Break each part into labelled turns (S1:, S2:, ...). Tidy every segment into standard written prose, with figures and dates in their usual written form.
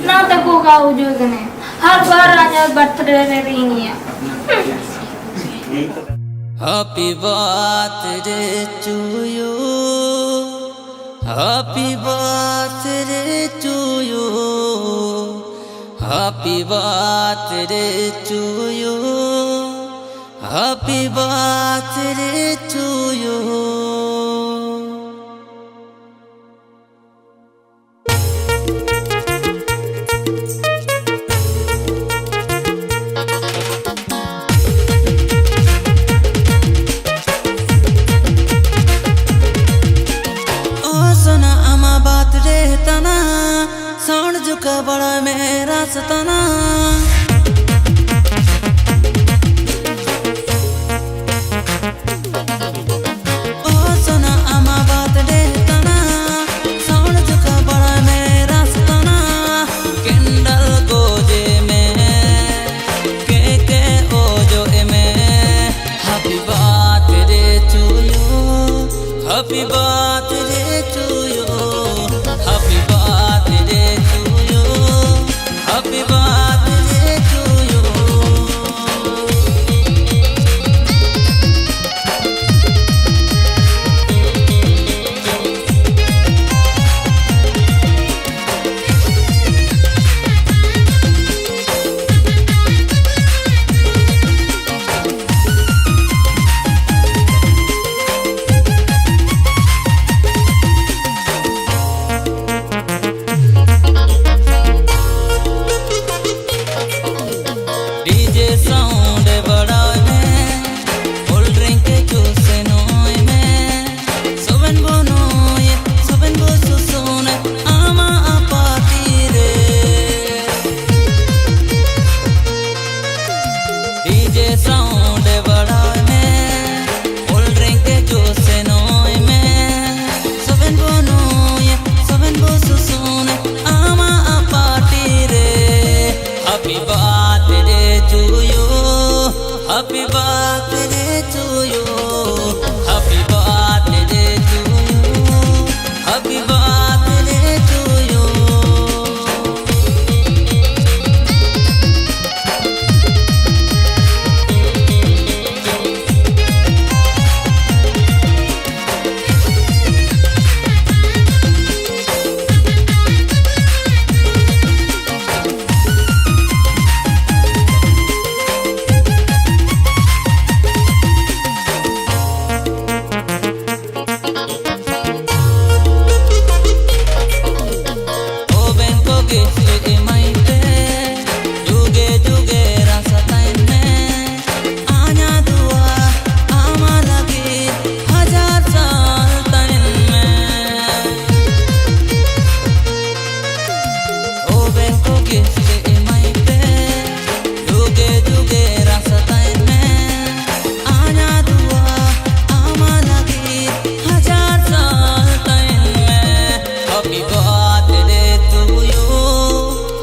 S1: ना तको का वजूद नहीं हर बार आजा बर्थडे में भी नहीं है
S2: Happy birthday to you. Happy birthday to you. Happy birthday to you. Happy birthday to you. Sound झुका बड़ा मेरा सताना ओ सुना आमा बात दे तना साउंड झुका बड़ा मेरा सताना किंडल गोजे में के ओ जो में happy birthday to you happy birthday to you happy birthday to you. Happy birthday to you. Sound बड़ा में कोल्ड ड्रिंक जूस नोय में सुबन बो सुसुन आमा पाती रे डीजे साउंड बड़ा में कोल्ड ड्रिंक जूस नोय में सुबन बो सुसुन आमा पाती रे happy birthday to you. Happy birthday to you. Happy birthday to you. Happy birthday to you.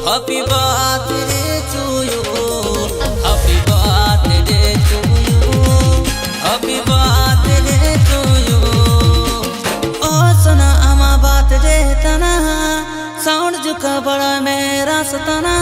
S2: Happy birthday to you. Happy birthday to you. Happy birthday to you. Oh सुना आमा बात दे तना sound झुका बड़ा मेरा सताना